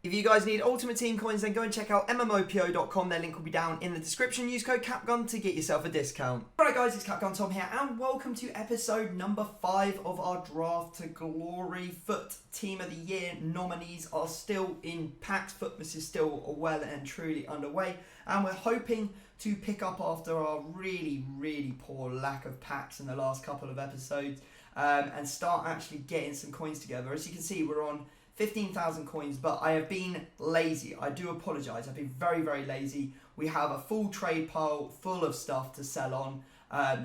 If you guys need Ultimate Team coins, then go and check out MMOPO.com. Their link will be down in the description. Use code CapGun to get yourself a discount. Alright guys, it's CapgunTom here, and welcome to episode number 5 of our Draft to Glory. Foot Team of the Year nominees are still in packs. Footmas is still well and truly underway, and we're hoping to pick up after our really poor lack of packs in the last couple of episodes, and start actually getting some coins together. As you can see, we're on 15,000 coins, but I have been lazy. I do apologise. I've been very lazy. We have a full trade pile full of stuff to sell on,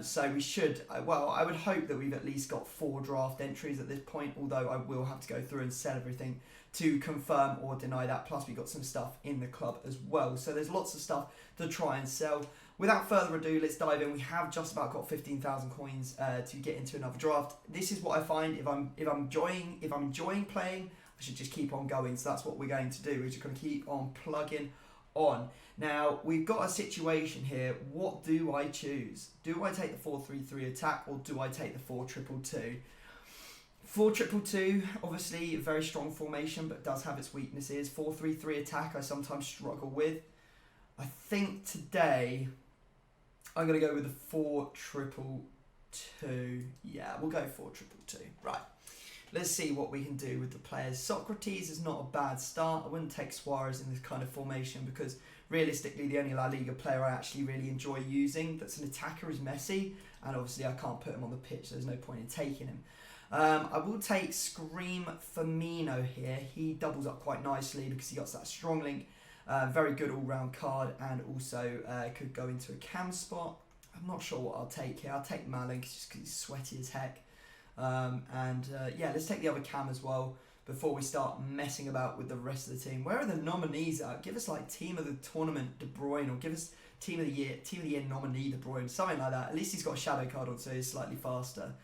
so we should, well, I would hope that we've at least got 4 draft entries at this point, although I will have to go through and sell everything to confirm or deny that. Plus, we've got some stuff in the club as well, so there's lots of stuff to try and sell. Without further ado, let's dive in. We have just about got 15,000 coins to get into another draft. This is what I find if I'm enjoying playing, I should just keep on going. So that's what we're going to do. We're just going to keep on plugging on. Now, we've got a situation here. What do I choose? Do I take the 4-3-3 attack, or do I take the 4-2-2? 4-2-2, obviously a very strong formation, but does have its weaknesses. 4-3-3 attack, I sometimes struggle with. I think today I'm going to go with the 4-2-2. Yeah, we'll go 4-2-2. Right. Let's see what we can do with the players. Socrates is not a bad start. I wouldn't take Suarez in this kind of formation because realistically the only La Liga player I actually really enjoy using that's an attacker is Messi, and obviously I can't put him on the pitch, so there's no point in taking him. I will take Scream Firmino here. He doubles up quite nicely because he got that strong link. Very good all-round card, and also could go into a cam spot. I'm not sure what I'll take here. I'll take Malin just because he's sweaty as heck. Yeah, let's take the other cam as well before we start messing about with the rest of the team. Where are the nominees at? Give us like Team of the Tournament De Bruyne, or give us Team of the Year nominee De Bruyne, something like that. At least he's got a shadow card on, so he's slightly faster.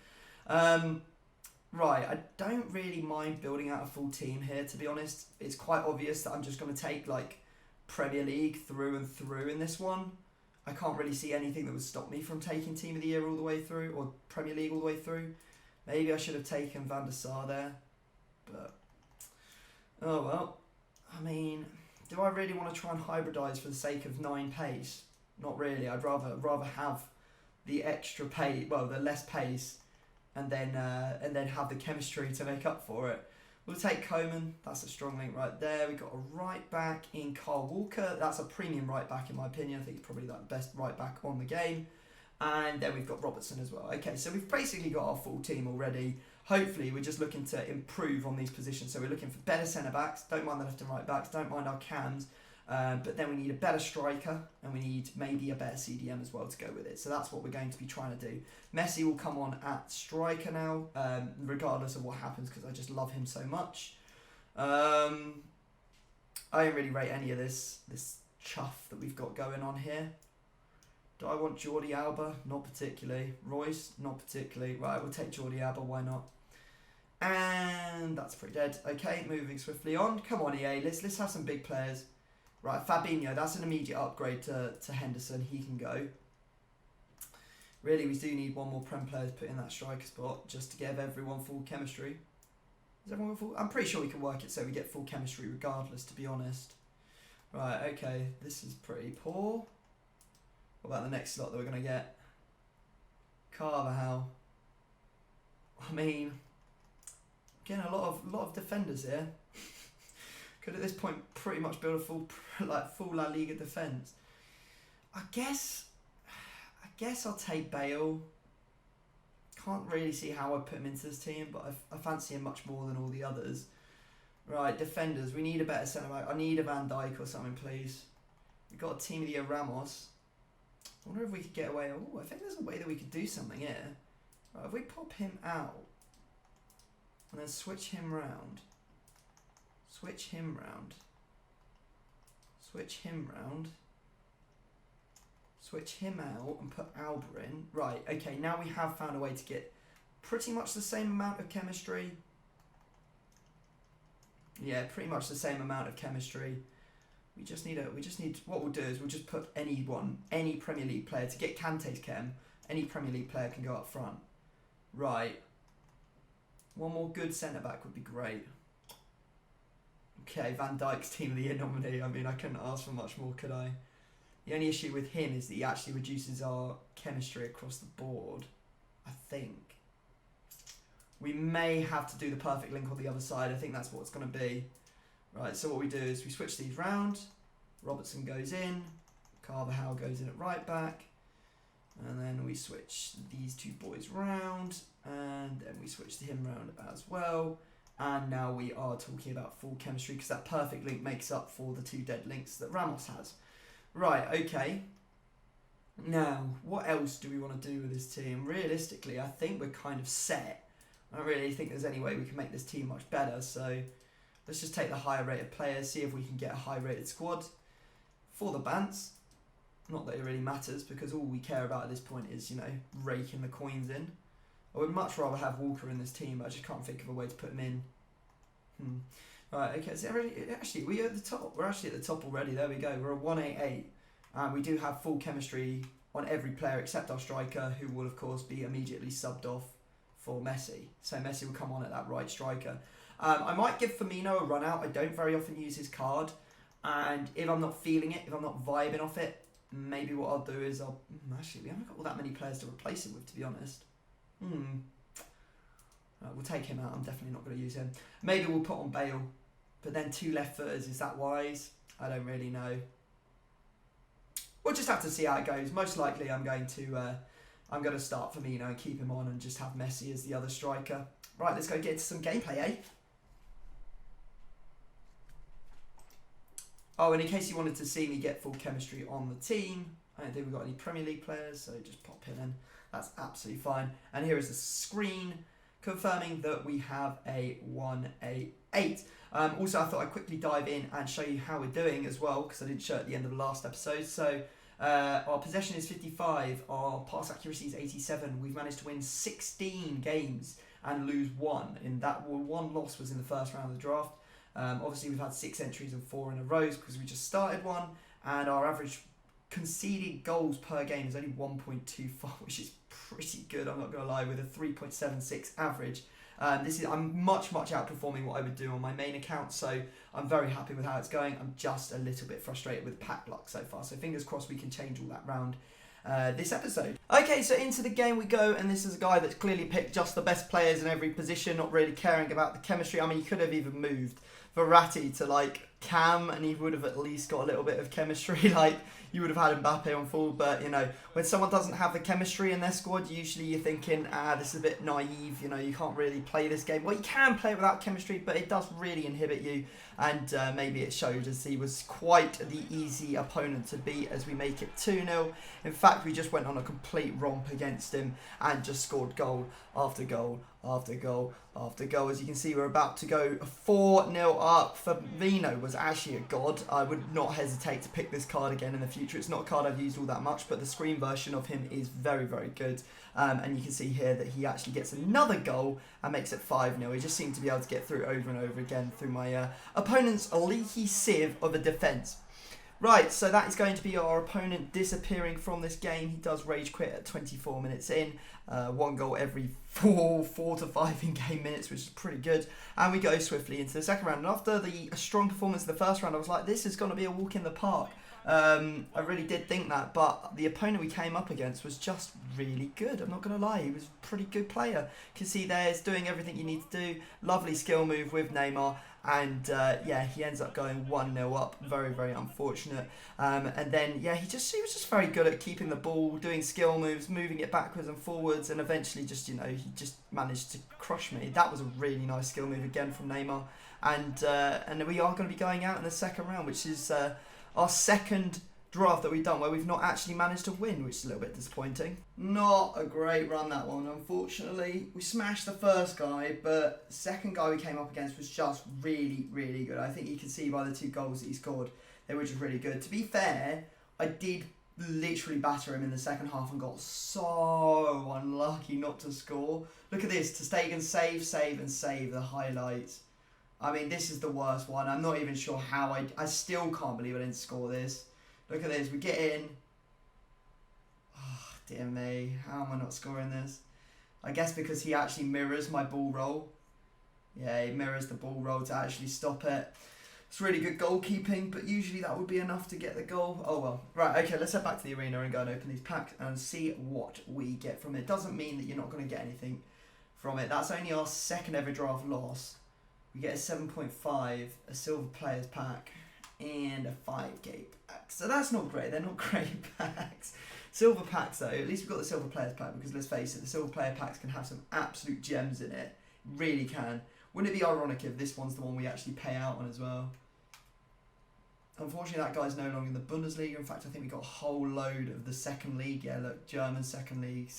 Right, I don't really mind building out a full team here, to be honest. It's quite obvious that I'm just going to take like Premier League through and through in this one. I can't really see anything that would stop me from taking Team of the Year all the way through, or Premier League all the way through. Maybe I should have taken Van der Sar there, but oh well. I mean, do I really want to try and hybridise for the sake of 9 pace? Not really. I'd rather have the extra pace, well, the less pace, and then have the chemistry to make up for it. We'll take Coman. That's a strong link right there. We've got a right back in Carl Walker. That's a premium right back in my opinion. I think he's probably like the best right back on the game. And then we've got Robertson as well. Okay, so we've basically got our full team already. Hopefully, we're just looking to improve on these positions. So we're looking for better centre-backs. Don't mind the left and right backs. Don't mind our cams. But then we need a better striker. And we need maybe a better CDM as well to go with it. So that's what we're going to be trying to do. Messi will come on at striker now, regardless of what happens, because I just love him so much. I don't really rate any of this chuff that we've got going on here. Do I want Jordi Alba? Not particularly. Royce? Not particularly. Right, we'll take Jordi Alba, why not? And that's pretty dead. Okay, moving swiftly on. Come on, EA, let's have some big players. Right, Fabinho, that's an immediate upgrade to Henderson. He can go. Really, we do need one more Prem player to put in that striker spot just to give everyone full chemistry. Is everyone full? I'm pretty sure we can work it so we get full chemistry regardless, to be honest. Right, okay, this is pretty poor. What about the next slot that we're going to get? Carvajal. I mean, getting a lot of defenders here. Could at this point pretty much build a full La Liga defence. I guess I'll take Bale. Can't really see how I put him into this team, but I fancy him much more than all the others. Right, defenders. We need a better centre back. I need a Van Dijk or something, please. We've got a Team of the Year Ramos. I wonder if we could get away. Oh, I think there's a way that we could do something here. Right, if we pop him out and then switch him round. Switch him round. Switch him round. Switch him out and put Alba in. Right, okay, now we have found a way to get pretty much the same amount of chemistry. Yeah, pretty much the same amount of chemistry. We just need what we'll do is we'll just put any Premier League player to get Kante's chem. Any Premier League player can go up front. Right. One more good centre back would be great. Okay, Van Dijk's Team of the Year nominee. I mean, I couldn't ask for much more, could I? The only issue with him is that he actually reduces our chemistry across the board, I think. We may have to do the perfect link on the other side. I think that's what it's going to be. Right, so what we do is we switch these round. Robertson goes in. Carvajal goes in at right back. And then we switch these two boys round. And then we switch to him round as well. And now we are talking about full chemistry because that perfect link makes up for the 2 dead links that Ramos has. Right, okay. Now, what else do we want to do with this team? Realistically, I think we're kind of set. I don't really think there's any way we can make this team much better. So let's just take the higher rated players, see if we can get a high rated squad for the Bants. Not that it really matters because all we care about at this point is, you know, raking the coins in. I would much rather have Walker in this team, but I just can't think of a way to put him in. Right, okay, so actually, we're at the top. We're actually at the top already. There we go. We're a 188. We do have full chemistry on every player except our striker, who will, of course, be immediately subbed off for Messi. So Messi will come on at that right striker. I might give Firmino a run out. I don't very often use his card. And if I'm not feeling it, if I'm not vibing off it, maybe what I'll do is actually, we haven't got all that many players to replace him with, to be honest. We'll take him out. I'm definitely not going to use him. Maybe we'll put on Bale. But then 2 left footers, is that wise? I don't really know. We'll just have to see how it goes. Most likely I'm going to start Firmino and keep him on and just have Messi as the other striker. Right, let's go get into some gameplay, eh? Oh, and in case you wanted to see me get full chemistry on the team, I don't think we've got any Premier League players, so just pop him in. That's absolutely fine. And here is the screen confirming that we have a 188. Also, I thought I'd quickly dive in and show you how we're doing as well, because I didn't show it at the end of the last episode. So our possession is 55, our pass accuracy is 87. We've managed to win 16 games and lose 1. In that, 1 loss was in the first round of the draft. Obviously, we've had 6 entries and 4 in a row because we just started one, and our average conceded goals per game is only 1.25, which is pretty good, I'm not going to lie, with a 3.76 average. I'm much outperforming what I would do on my main account, so I'm very happy with how it's going. I'm just a little bit frustrated with pack luck so far, so fingers crossed we can change all that round this episode. Okay, so into the game we go, and this is a guy that's clearly picked just the best players in every position, not really caring about the chemistry. I mean, he could have even moved Verratti to like Cam and he would have at least got a little bit of chemistry. Like, you would have had Mbappe on full, but you know, when someone doesn't have the chemistry in their squad, usually you're thinking, this is a bit naive, you know, you can't really play this game. Well, you can play without chemistry, but it does really inhibit you, and maybe it showed, as he was quite the easy opponent to beat, as we make it 2-0. In fact, we just went on a complete romp against him and just scored goal after goal after goal after goal. As you can see, we're about to go 4-0 up. Firmino was actually a god. I would not hesitate to pick this card again in the future. It's not a card I've used all that much, but the screen version of him is very good. And you can see here that he actually gets another goal and makes it 5-0. He just seemed to be able to get through over and over again through my opponent's leaky sieve of a defence. Right, so that is going to be our opponent disappearing from this game. He does rage quit at 24 minutes in. 1 goal every 4 to 5 in-game minutes, which is pretty good. And we go swiftly into the second round. And after the strong performance in the first round, I was like, this is going to be a walk in the park. I really did think that, but the opponent we came up against was just really good. I'm not going to lie, he was a pretty good player. You can see there, he's doing everything you need to do. Lovely skill move with Neymar. And yeah, he ends up going 1-0 up. Very unfortunate. And then yeah, he was just very good at keeping the ball, doing skill moves, moving it backwards and forwards, and eventually just, you know, he just managed to crush me. That was a really nice skill move again from Neymar. And we are going to be going out in the second round, which is our second draft that we've done where we've not actually managed to win, which is a little bit disappointing. Not a great run, that one, unfortunately. We smashed the first guy, but the second guy we came up against was just really good. I think you can see by the 2 goals that he scored, they were just really good. To be fair, I did literally batter him in the second half and got so unlucky not to score. Look at this, ter Stegen save the highlights. I mean, this is the worst one. I'm not even sure how I still can't believe I didn't score this. Look at this, we get in. Oh, dear me, how am I not scoring this? I guess because he actually mirrors my ball roll. Yeah, he mirrors the ball roll to actually stop it. It's really good goalkeeping, but usually that would be enough to get the goal. Oh well. Right, okay, let's head back to the arena and go and open these packs and see what we get from it. Doesn't mean that you're not going to get anything from it. That's only our second ever draft loss. We get a 7.5, a silver players pack, and a 5 gate pack. So that's not great. They're not great packs. Silver packs though, at least we've got the silver players pack, because let's face it, the silver player packs can have some absolute gems in it. Really can. Wouldn't it be ironic if this one's the one we actually pay out on as well? Unfortunately, that guy's no longer in the Bundesliga. In fact, I think we got a whole load of the second league. Yeah, look, German second league.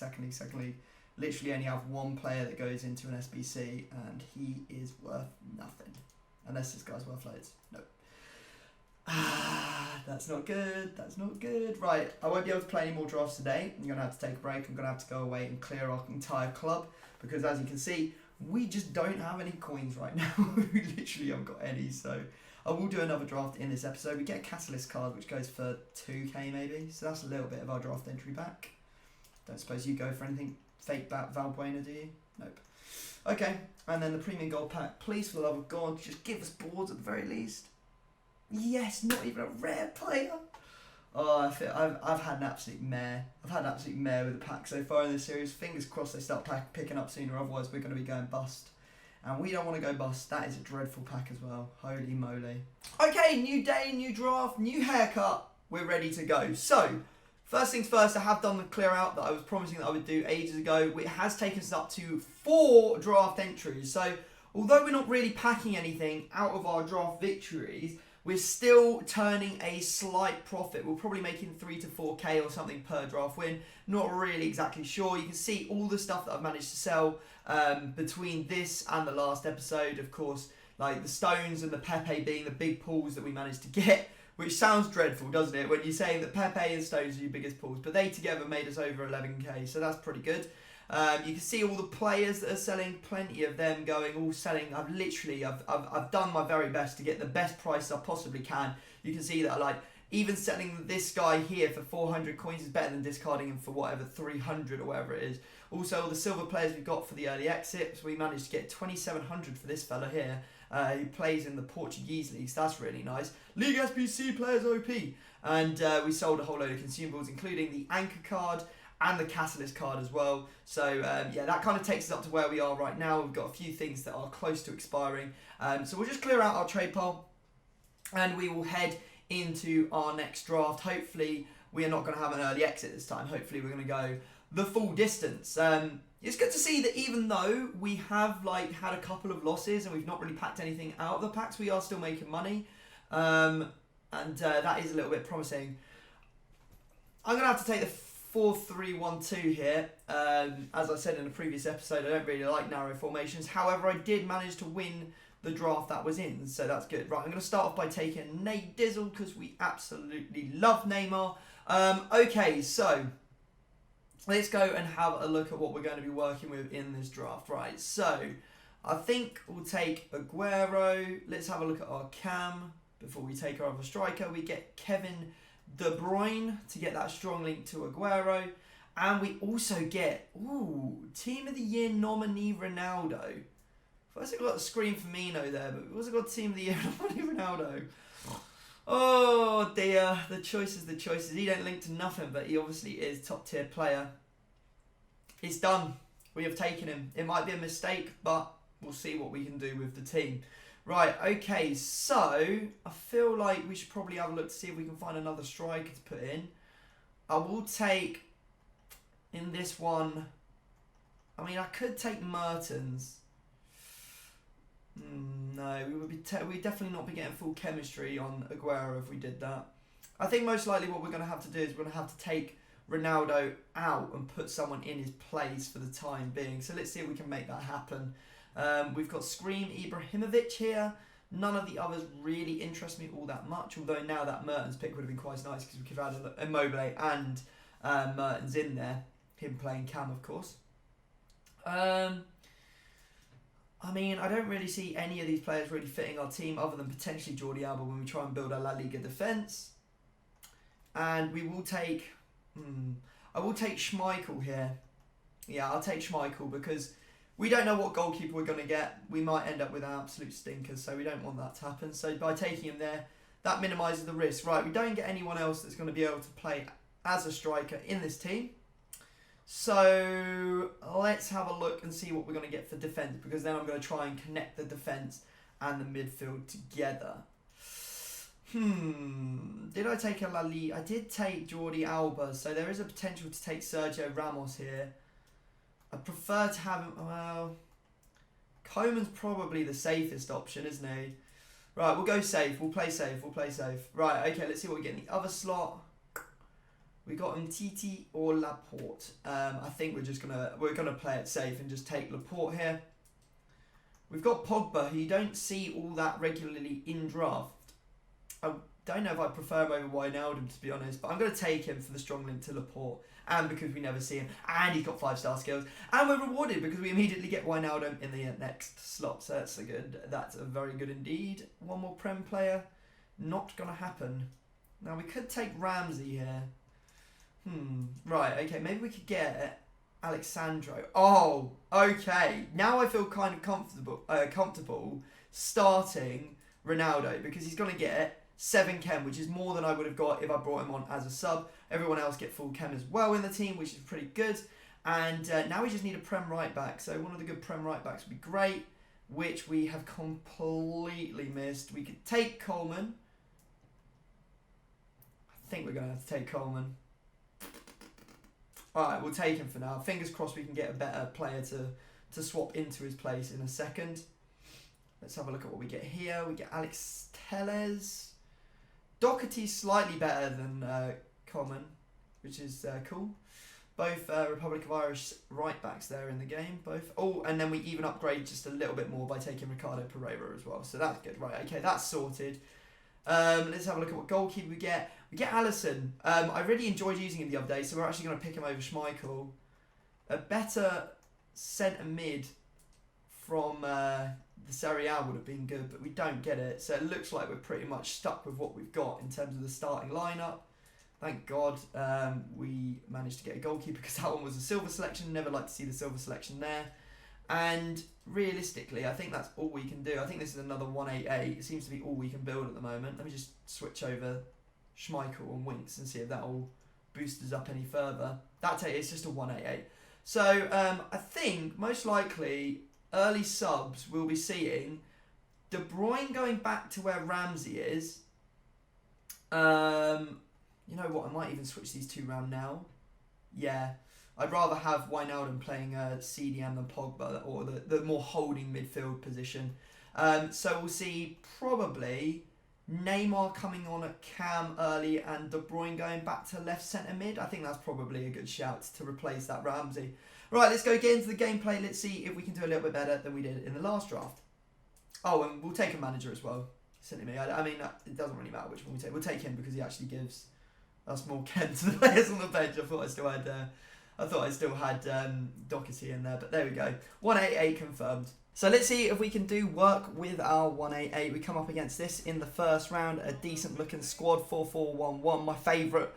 Literally only have one player that goes into an SBC, and he is worth nothing. Unless this guy's worth loads. Nope. That's not good. That's not good. Right, I won't be able to play any more drafts today. I'm going to have to take a break. I'm going to have to go away and clear our entire club, because as you can see, we just don't have any coins right now. We literally haven't got any, so I will do another draft in this episode. We get a Catalyst card, which goes for 2k maybe, so that's a little bit of our draft entry back. Don't suppose you go for anything fake Valbuena, do you? Nope. Okay, and then the premium gold pack. Please, for the love of God, just give us boards at the very least. Yes, not even a rare player. Oh, I've had an absolute mare. I've had an absolute mare with the pack so far in this series. Fingers crossed they start picking up sooner, otherwise we're going to be going bust. And we don't want to go bust. That is a dreadful pack as well. Holy moly. Okay, new day, new draft, new haircut. We're ready to go. So, first things first, I have done the clear out that I was promising that I would do ages ago. It has taken us up to 4 draft entries. So, although we're not really packing anything out of our draft victories, we're still turning a slight profit. We're probably making 3 to 4k or something per draft win. Not really exactly sure. You can see all the stuff that I've managed to sell between this and the last episode. Of course, like the stones and the Pepe being the big pulls that we managed to get, which sounds dreadful, doesn't it? When you're saying that Pepe and stones are your biggest pulls, but they together made us over 11k, so that's pretty good. You can see all the players that are selling, plenty of them going, all selling. I've done my very best to get the best price I possibly can. You can see that like even selling this guy here for 400 coins is better than discarding him for whatever 300 or whatever it is. Also, all the silver players we've got for the early exits, we managed to get 2,700 for this fella here. Who plays in the Portuguese league, so that's really nice. League SBC players OP, and we sold a whole load of consumables, including the anchor card and the Catalyst card as well. So yeah, that kind of takes us up to where we are right now. We've got a few things that are close to expiring. So we'll just clear out our trade pile and we will head into our next draft. Hopefully we are not going to have an early exit this time. Hopefully we're going to go the full distance. It's good to see that even though we have like had a couple of losses and we've not really packed anything out of the packs, we are still making money. And that is a little bit promising. I'm going to have to take the 4-3-1-2 here. As I said in a previous episode, I don't really like narrow formations. However, I did manage to win the draft that was in, so that's good. Right, I'm going to start off by taking Nate Dizzle because we absolutely love Neymar. Okay, so let's go and have a look at what we're going to be working with in this draft. Right, so I think we'll take Aguero. Let's have a look at our cam before we take our other striker. We get Kevin De Bruyne to get that strong link to Aguero. And we also get, Team of the Year nominee Ronaldo. First I got Scream Firmino there, but we also got Team of the Year nominee Ronaldo. Oh dear, the choices. He don't link to nothing, but he obviously is top tier player. It's done. We have taken him. It might be a mistake, but we'll see what we can do with the team. Right, okay, so I feel like we should probably have a look to see if we can find another striker to put in. I will take, in this one, I mean, I could take Mertens. No, we'd definitely not be getting full chemistry on Aguero if we did that. I think most likely what we're going to have to do is we're going to have to take Ronaldo out and put someone in his place for the time being. So let's see if we can make that happen. We've got Scream Ibrahimovic here. None of the others really interest me all that much, although now that Mertens pick would have been quite nice because we could have had Immobile and Mertens in there. Him playing Cam, of course. I mean, I don't really see any of these players really fitting our team other than potentially Jordi Alba when we try and build our La Liga defence. And we will take... I will take Schmeichel here. Yeah, I'll take Schmeichel because We don't know what goalkeeper we're going to get. We might end up with absolute stinkers, so we don't want that to happen. So by taking him there, that minimises the risk. Right, we don't get anyone else that's going to be able to play as a striker in this team. So let's have a look and see what we're going to get for defence, because then I'm going to try and connect the defence and the midfield together. Did I take a Lali? I did take Jordi Alba, so there is a potential to take Sergio Ramos here. I prefer to have him. Well, Coman's probably the safest option, isn't he? Right, we'll go safe. We'll play safe. Right, okay, let's see what we get in the other slot. We got Titi or Laporte. I think we're gonna play it safe and just take Laporte here. We've got Pogba, who you don't see all that regularly in draft. I don't know if I prefer him over Wijnaldum, to be honest, but I'm going to take him for the strong link to Laporte, and because we never see him, and he's got 5-star skills, and we're rewarded because we immediately get Wijnaldum in the next slot, so that's a very good indeed. One more Prem player, not going to happen. Now we could take Ramsey here. Right, okay, maybe we could get Alexandro. Oh, okay, now I feel kind of comfortable starting Ronaldo, because he's going to get 7 chem, which is more than I would have got if I brought him on as a sub. Everyone else get full chem as well in the team, which is pretty good. And now we just need a Prem right back. So one of the good Prem right backs would be great, which we have completely missed. We could take Coleman. I think we're going to have to take Coleman. Alright, we'll take him for now. Fingers crossed we can get a better player to swap into his place in a second. Let's have a look at what we get here. We get Alex Telles. Doherty's slightly better than Coleman, which is cool. Both Republic of Irish right backs there in the game. Both. Oh, and then we even upgrade just a little bit more by taking Ricardo Pereira as well. So that's good. Right, okay, that's sorted. Let's have a look at what goalkeeper we get. We get Alisson. I really enjoyed using him the other day, so we're actually going to pick him over Schmeichel. A better centre mid from the Serie A would have been good, but we don't get it. So it looks like we're pretty much stuck with what we've got in terms of the starting lineup. Thank God we managed to get a goalkeeper, because that one was a silver selection. Never like to see the silver selection there. And realistically, I think that's all we can do. I think this is another 188. It seems to be all we can build at the moment. Let me just switch over Schmeichel and Winks and see if that will boost us up any further. It's just a 188. So I think most likely early subs we'll be seeing De Bruyne going back to where Ramsey is. You know what? I might even switch these two round now. Yeah. I'd rather have Wijnaldum playing CDM than Pogba, or the more holding midfield position. So we'll see probably Neymar coming on at cam early and De Bruyne going back to left centre mid. I think that's probably a good shout to replace that Ramsey. Right, let's go get into the gameplay. Let's see if we can do a little bit better than we did in the last draft. Oh, and we'll take a manager as well. Silly me. I mean, it doesn't really matter which one we take. We'll take him because he actually gives us more chem to the players on the bench. I thought I still had Doherty in there, but there we go. 188 confirmed. So let's see if we can do work with our 188. We come up against this in the first round. A decent looking squad, 4-4-1-1. My favourite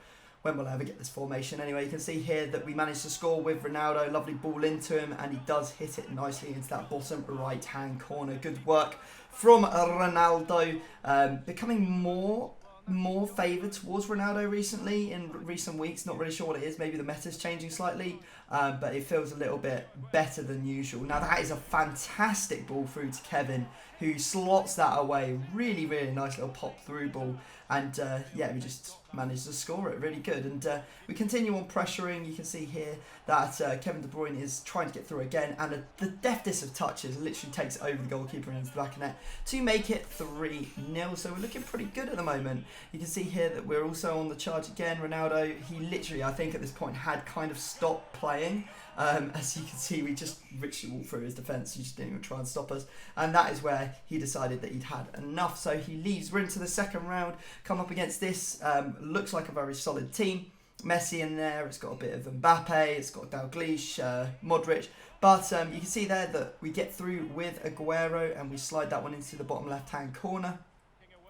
when we'll ever get this formation. Anyway, you can see here that we managed to score with Ronaldo. Lovely ball into him, and he does hit it nicely into that bottom right-hand corner. Good work from Ronaldo. Becoming more favoured towards Ronaldo recently, in recent weeks. Not really sure what it is. Maybe the meta's changing slightly, but it feels a little bit better than usual. Now that is a fantastic ball through to Kevin, who slots that away. Really, really nice little pop through ball. And yeah, we just managed to score it. Really good. And we continue on pressuring. You can see here that Kevin De Bruyne is trying to get through again. And the deftest of touches literally takes over the goalkeeper into the back of net to make it 3-0. So we're looking pretty good at the moment. You can see here that we're also on the charge again. Ronaldo, he literally, I think at this point, had kind of stopped playing. As you can see, we just richly walked through his defence. He just didn't even try and stop us. And that is where he decided that he'd had enough. So he leaves. We're into the second round. Come up against this. Looks like a very solid team. Messi in there. It's got a bit of Mbappe. It's got Dalglish, Modric. But you can see there that we get through with Aguero and we slide that one into the bottom left-hand corner.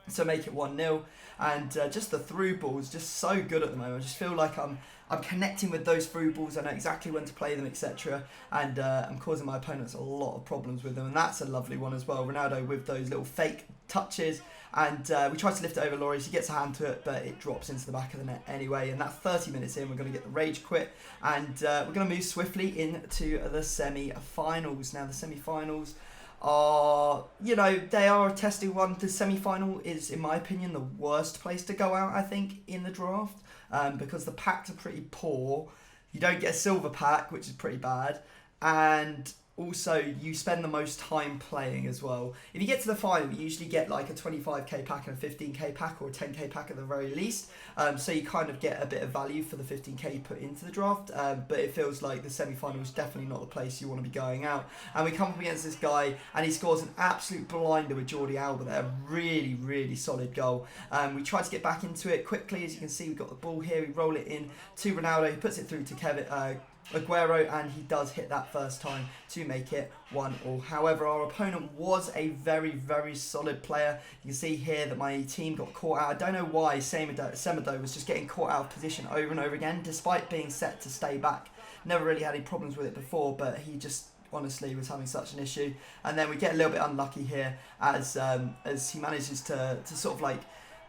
So make it 1-0, and just the through balls, just so good at the moment. I just feel like I'm connecting with those through balls. I know exactly when to play them, etc. And I'm causing my opponents a lot of problems with them, and that's a lovely one as well. Ronaldo with those little fake touches, and we try to lift it over Lloris. He gets a hand to it, but it drops into the back of the net anyway. And that's 30 minutes in. We're going to get the rage quit, and we're going to move swiftly into the semi-finals. Now the semi-finals are, they are a testing one. The semi-final is, in my opinion, the worst place to go out, I think, in the draft, because the packs are pretty poor. You don't get a silver pack, which is pretty bad, and also you spend the most time playing as well. If you get to the final, you usually get like a 25k pack and a 15k pack, or a 10k pack at the very least, so you kind of get a bit of value for the 15k you put into the draft, but it feels like the semi-final is definitely not the place you want to be going out. And we come up against this guy, and he scores an absolute blinder with Jordi Alba there. Really, really solid goal. We try to get back into it quickly. As you can see, we've got the ball here. We roll it in to Ronaldo. He puts it through to Aguero, and he does hit that first time to make it 1-1. However, our opponent was a very, very solid player. You can see here that my team got caught out. I don't know why Semedo was just getting caught out of position over and over again, despite being set to stay back. Never really had any problems with it before, but he just honestly was having such an issue. And then we get a little bit unlucky here as he manages to sort of like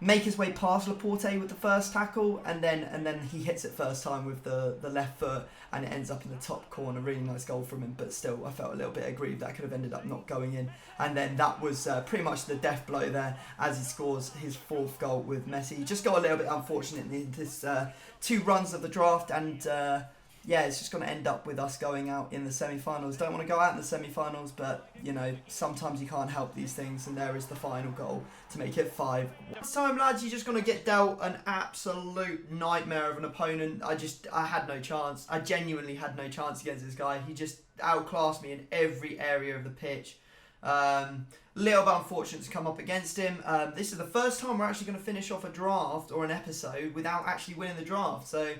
make his way past Laporte with the first tackle, and then he hits it first time with the left foot, and it ends up in the top corner. Really nice goal from him, but still I felt a little bit aggrieved that could have ended up not going in. And then that was pretty much the death blow there as he scores his 4th goal with Messi. Just got a little bit unfortunate in this 2 runs of the draft, and yeah, it's just going to end up with us going out in the semi-finals. Don't want to go out in the semi-finals, but, sometimes you can't help these things, and there is the final goal to make it 5. This time, lads, you're just going to get dealt an absolute nightmare of an opponent. I had no chance. I genuinely had no chance against this guy. He just outclassed me in every area of the pitch. Little bit unfortunate to come up against him. This is the first time we're actually going to finish off a draft or an episode without actually winning the draft, so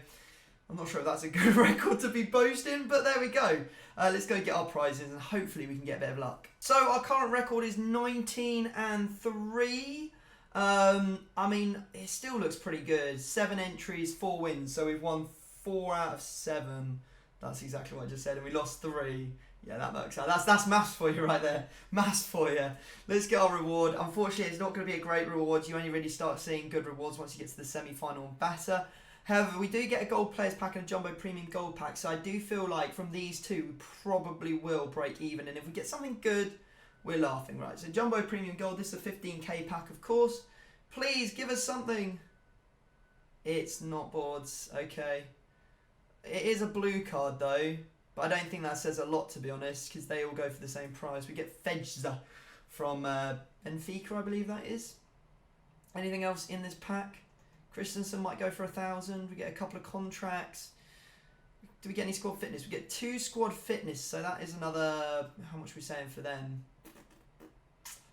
I'm not sure if that's a good record to be boasting, but there we go. Let's go get our prizes, and hopefully we can get a bit of luck. So our current record is 19-3. I mean, it still looks pretty good. 7 entries, 4 wins. So we've won 4 out of 7. That's exactly what I just said. And we lost 3. Yeah, that works out. That's maths for you right there. Maths for you. Let's get our reward. Unfortunately, it's not going to be a great reward. You only really start seeing good rewards once you get to the semi-final and better. However, we do get a gold players pack and a jumbo premium gold pack, so I do feel like from these 2 we probably will break even, and if we get something good, we're laughing, right? So jumbo premium gold, this is a 15k pack, of course. Please give us something. It's not boards, okay. It is a blue card though, but I don't think that says a lot, to be honest, because they all go for the same price. We get Fejza from Benfica, I believe that is. Anything else in this pack? Christensen might go for 1,000. We get a couple of contracts. Do we get any squad fitness? We get 2 squad fitness, so that is another. How much are we saying for them?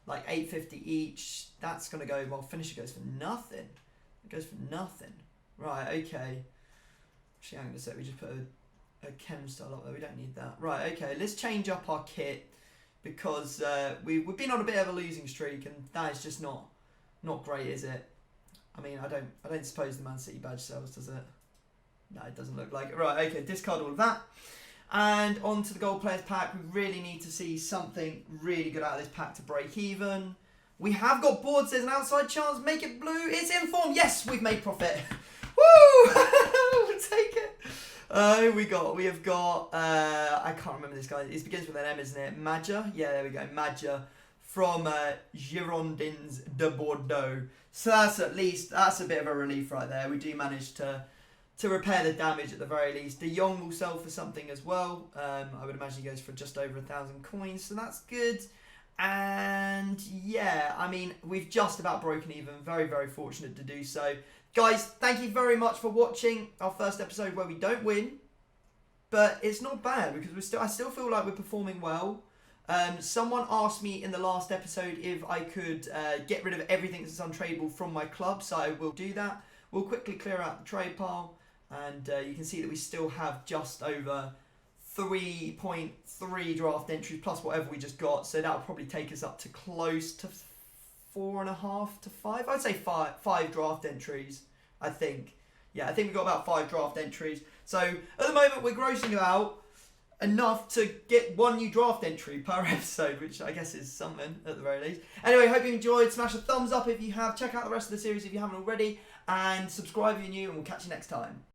Like 850 each. That's gonna go. Well, finisher goes for nothing. It goes for nothing. Right. Okay. Actually, hang on a sec. We just put a chem style up there. We don't need that. Right. Okay. Let's change up our kit because we've been on a bit of a losing streak, and that is just not great, is it? I mean, I don't suppose the Man City badge sells, does it? No, it doesn't look like it. Right, okay, discard all of that. And on to the gold players pack. We really need to see something really good out of this pack to break even. We have got boards. There's an outside chance. Make it blue. It's in form. Yes, we've made profit. Woo! We'll take it. We have got, I can't remember this guy. It begins with an M, isn't it? Maja? Yeah, there we go. Maja from Girondins de Bordeaux. So that's a bit of a relief right there. We do manage to repair the damage at the very least. De Jong will sell for something as well. I would imagine he goes for just over 1,000 coins, so that's good. And yeah, I mean, we've just about broken even. Very, very fortunate to do so. Guys, thank you very much for watching our first episode where we don't win, but it's not bad because I still feel like we're performing well. Someone asked me in the last episode if I could get rid of everything that's untradeable from my club, so I will do that. We'll quickly clear out the trade pile, and you can see that we still have just over 3.3 draft entries plus whatever we just got, so that'll probably take us up to close to 4.5 to 5. I'd say five draft entries, I think. Yeah, I think we've got about 5 draft entries. So at the moment, we're grossing about enough to get 1 new draft entry per episode, which I guess is something at the very least. Anyway, hope you enjoyed. Smash a thumbs up if you have. Check out the rest of the series if you haven't already. And subscribe if you're new, and we'll catch you next time.